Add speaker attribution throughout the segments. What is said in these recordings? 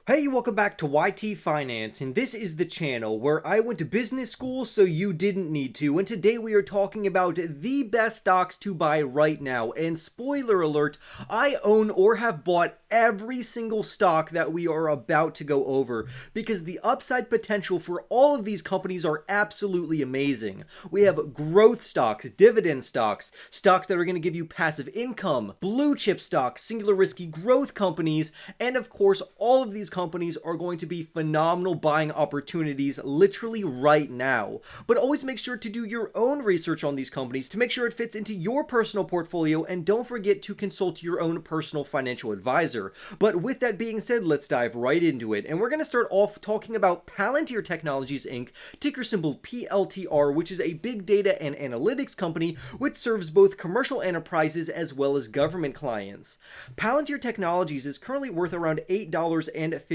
Speaker 1: Hey, welcome back to YT Finance, and this is the channel where I went to business school so you didn't need to, and today we are talking about the best stocks to buy right now, and spoiler alert, I own or have bought every single stock that we are about to go over, because the upside potential for all of these companies are absolutely amazing. We have growth stocks, dividend stocks, stocks that are going to give you passive income, blue chip stocks, singular risky growth companies, and of course all of these companies are going to be phenomenal buying opportunities literally right now. But always make sure to do your own research on these companies to make sure it fits into your personal portfolio, and don't forget to consult your own personal financial advisor. But with that being said, let's dive right into it. And we're going to start off talking about Palantir Technologies Inc, ticker symbol PLTR, which is a big data and analytics company which serves both commercial enterprises as well as government clients. Palantir Technologies is currently worth around $8.57,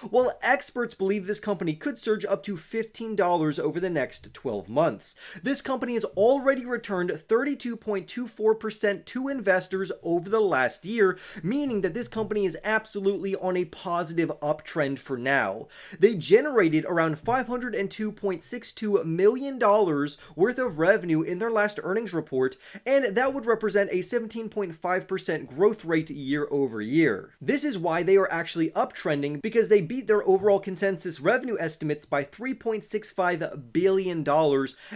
Speaker 1: while experts believe this company could surge up to $15 over the next 12 months. This company has already returned 32.24% to investors over the last year, meaning that this company is absolutely on a positive uptrend for now. They generated around $502.62 million worth of revenue in their last earnings report, and that would represent a 17.5% growth rate year over year. This is why they are actually uptrending, because they beat their overall consensus revenue estimates by $3.65 billion,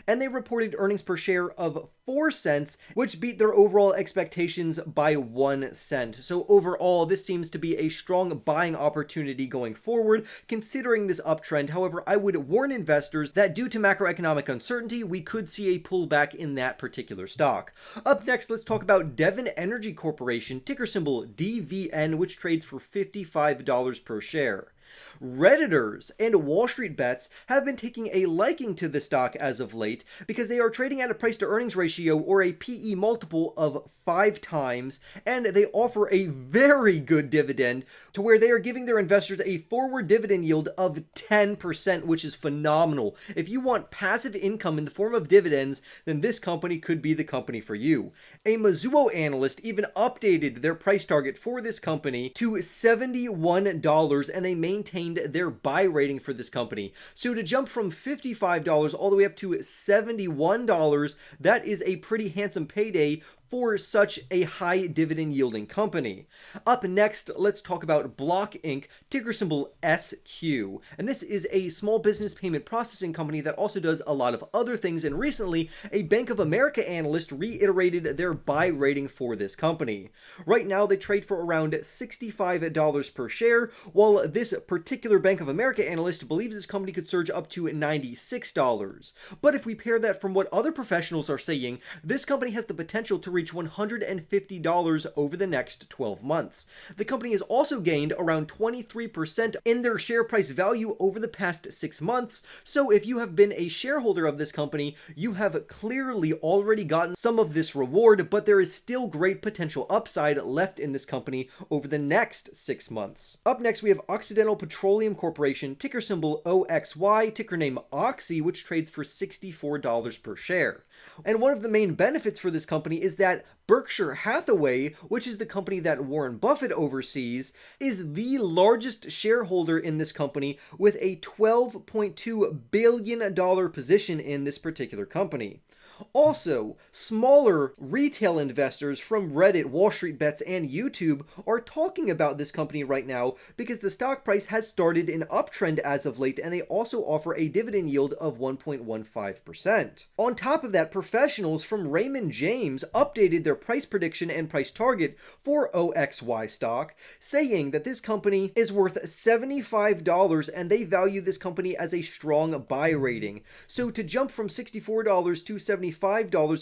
Speaker 1: and they reported earnings per share of 4 cents, which beat their overall expectations by 1 cent. So overall, this seems to be a strong buying opportunity going forward, considering this uptrend. However, I would warn investors that due to macroeconomic uncertainty, we could see a pullback in that particular stock. Up next, let's talk about Devon Energy Corporation, ticker symbol DVN, which trades for $55 per share. Redditors and WallStreetBets have been taking a liking to the stock as of late because they are trading at a price to earnings ratio, or a PE multiple, of 5 times, and they offer a very good dividend to where they are giving their investors a forward dividend yield of 10%, which is phenomenal. If you want passive income in the form of dividends, then this company could be the company for you. A Mizuho analyst even updated their price target for this company to $71, and they maintained their buy rating for this company. So to jump from $55 all the way up to $71, that is a pretty handsome payday for such a high dividend yielding company. Up next, let's talk about Block Inc, ticker symbol SQ. And this is a small business payment processing company that also does a lot of other things. And recently, a Bank of America analyst reiterated their buy rating for this company. Right now, they trade for around $65 per share, while this particular Bank of America analyst believes this company could surge up to $96. But if we pair that from what other professionals are saying, this company has the potential to reach $150 over the next 12 months. The company has also gained around 23% in their share price value over the past 6 months, so if you have been a shareholder of this company, you have clearly already gotten some of this reward, but there is still great potential upside left in this company over the next 6 months. Up next, we have Occidental Petroleum Corporation, ticker symbol OXY, ticker name Oxy, which trades for $64 per share. And one of the main benefits for this company is that Berkshire Hathaway, which is the company that Warren Buffett oversees, is the largest shareholder in this company with a $12.2 billion position in this particular company. Also, smaller retail investors from Reddit, WallStreetBets, and YouTube are talking about this company right now because the stock price has started an uptrend as of late, and they also offer a dividend yield of 1.15%. On top of that, professionals from Raymond James updated their price prediction and price target for OXY stock, saying that this company is worth $75 and they value this company as a strong buy rating. So to jump from $64 to $75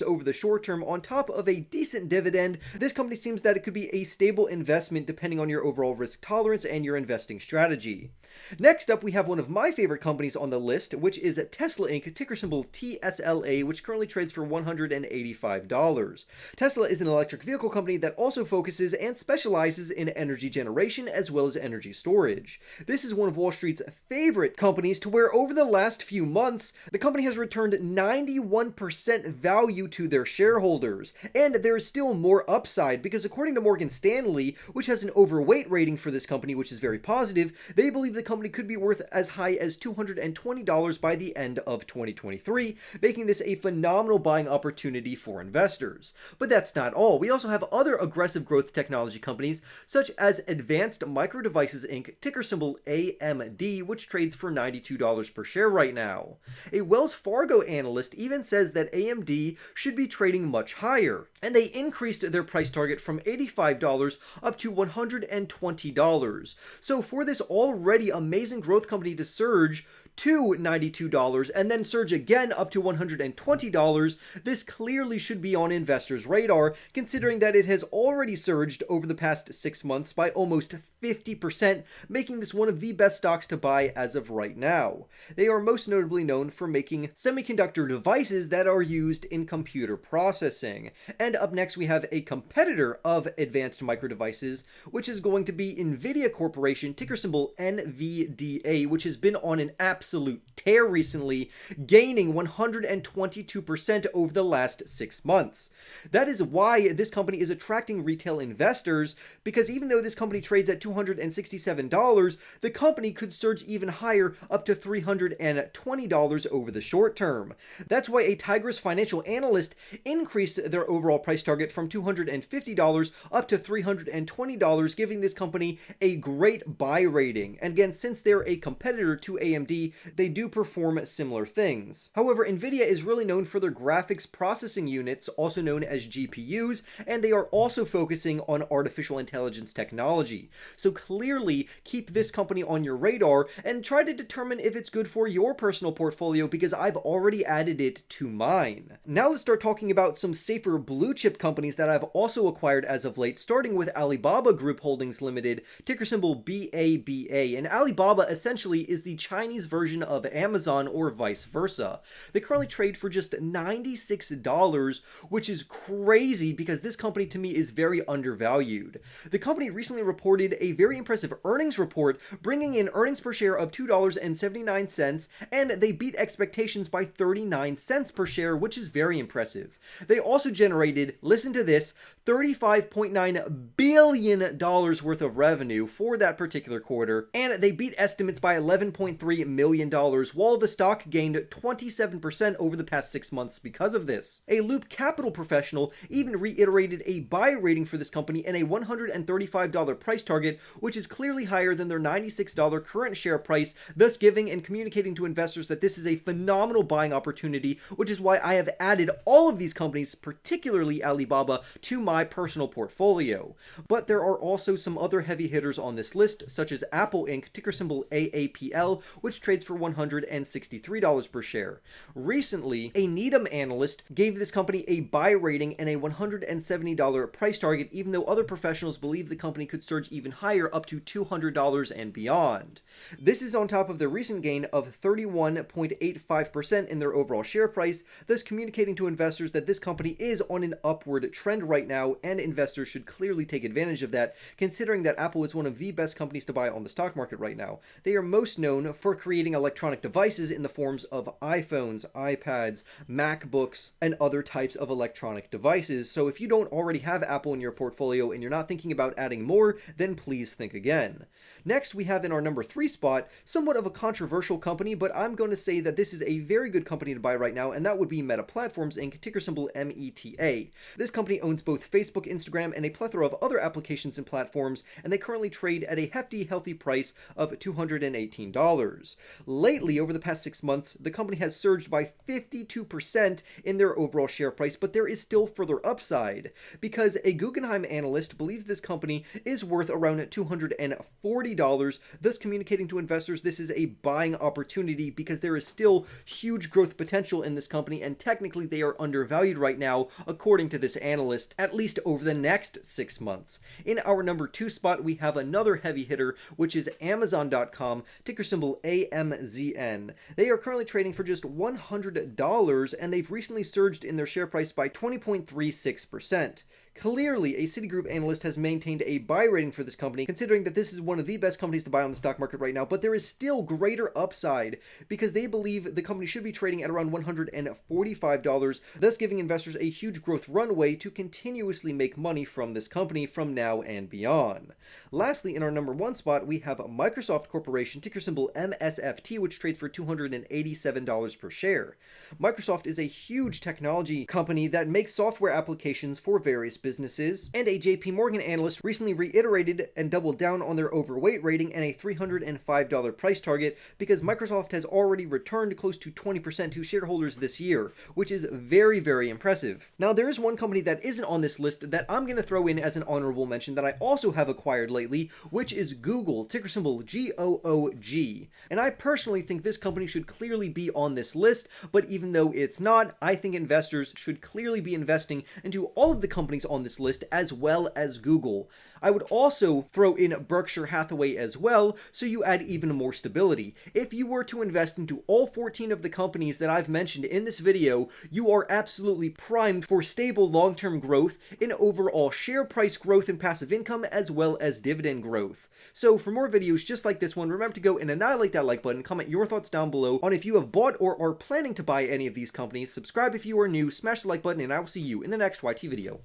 Speaker 1: over the short term on top of a decent dividend, this company seems that it could be a stable investment depending on your overall risk tolerance and your investing strategy. Next up, we have one of my favorite companies on the list, which is Tesla Inc, ticker symbol TSLA, which currently trades for $185. Tesla is an electric vehicle company that also focuses and specializes in energy generation as well as energy storage. This is one of Wall Street's favorite companies, to where over the last few months, the company has returned 91% 100% value to their shareholders. And there is still more upside because according to Morgan Stanley, which has an overweight rating for this company, which is very positive, they believe the company could be worth as high as $220 by the end of 2023, making this a phenomenal buying opportunity for investors. But that's not all. We also have other aggressive growth technology companies such as Advanced Micro Devices Inc., ticker symbol AMD, which trades for $92 per share right now. A Wells Fargo analyst even says that AMD should be trading much higher, and they increased their price target from $85 up to $120. So for this already amazing growth company to surge to $92 and then surge again up to $120, this clearly should be on investors' radar, considering that it has already surged over the past 6 months by almost 50%, making this one of the best stocks to buy as of right now. They are most notably known for making semiconductor devices that are used in computer processing. And up next we have a competitor of Advanced Micro Devices, which is going to be NVIDIA Corporation, ticker symbol NVDA, which has been on an absolute tear recently, gaining 122% over the last 6 months. That is why this company is attracting retail investors, because even though this company trades at $267, the company could surge even higher up to $320 over the short term. That's why a Tigris financial analyst increased their overall price target from $250 up to $320, giving this company a great buy rating. And again, since they're a competitor to AMD, they do perform similar things. However, NVIDIA is really known for their graphics processing units, also known as GPUs, and they are also focusing on artificial intelligence technology. So clearly keep this company on your radar and try to determine if it's good for your personal portfolio, because I've already added it to mine. Now let's start talking about some safer blue chip companies that I've also acquired as of late, starting with Alibaba Group Holdings Limited, ticker symbol BABA. And Alibaba essentially is the Chinese version of Amazon or vice versa. They currently trade for just $96, which is crazy because this company to me is very undervalued. The company recently reported a very impressive earnings report, bringing in earnings per share of $2.79, and they beat expectations by 39 cents per share, which is very impressive. They also generated, listen to this, $35.9 billion worth of revenue for that particular quarter, and they beat estimates by $11.3 million, while the stock gained 27% over the past 6 months because of this. A Loop Capital professional even reiterated a buy rating for this company and a $135 price target, which is clearly higher than their $96 current share price, thus giving and communicating to investors that this is a phenomenal buying opportunity, which is why I have added all of these companies, particularly Alibaba, to my personal portfolio. But there are also some other heavy hitters on this list, such as Apple Inc., ticker symbol AAPL, which trades for $163 per share. Recently, a Needham analyst gave this company a buy rating and a $170 price target, even though other professionals believe the company could surge even higher up to $200 and beyond. This is on top of the recent gain of 31.85% in their overall share price, thus communicating to investors that this company is on an upward trend right now, and investors should clearly take advantage of that, considering that Apple is one of the best companies to buy on the stock market right now. They are most known for creating electronic devices in the forms of iPhones, iPads, MacBooks, and other types of electronic devices. So if you don't already have Apple in your portfolio and you're not thinking about adding more, then please think again. Next, we have in our number 3 spot, somewhat of a controversial company, but I'm going to say that this is a very good company to buy right now, and that would be Meta Platforms Inc., ticker symbol META. This company owns both Facebook, Instagram, and a plethora of other applications and platforms, and they currently trade at a hefty, healthy price of $218. Lately, over the past 6 months, the company has surged by 52% in their overall share price, but there is still further upside, because a Guggenheim analyst believes this company is worth around $240, thus communicating to investors this is a buying opportunity because there is still huge growth potential in this company, and technically they are undervalued right now, according to this analyst, at least over the next 6 months. In our number 2 spot, we have another heavy hitter, which is Amazon.com, ticker symbol AMZN. They are currently trading for just $100, and they've recently surged in their share price by 20.36%. Clearly, a Citigroup analyst has maintained a buy rating for this company, considering that this is one of the best companies to buy on the stock market right now, but there is still greater upside because they believe the company should be trading at around $145, thus giving investors a huge growth runway to continuously make money from this company from now and beyond. Lastly, in our number one spot, we have Microsoft Corporation, ticker symbol MSFT, which trades for $287 per share. Microsoft is a huge technology company that makes software applications for various businesses, and a JP Morgan analyst recently reiterated and doubled down on their overweight rating and a $305 price target because Microsoft has already returned close to 20% to shareholders this year, which is very, very impressive. Now, there is one company that isn't on this list that I'm going to throw in as an honorable mention that I also have acquired lately, which is Google, ticker symbol GOOG. And I personally think this company should clearly be on this list, but even though it's not, I think investors should clearly be investing into all of the companies on this list as well as Google. I would also throw in Berkshire Hathaway as well, so you add even more stability. If you were to invest into all 14 of the companies that I've mentioned in this video, you are absolutely primed for stable long-term growth in overall share price growth and passive income, as well as dividend growth. So for more videos just like this one, remember to go and annihilate that like button, comment your thoughts down below on if you have bought or are planning to buy any of these companies, subscribe if you are new, smash the like button, and I will see you in the next YT video.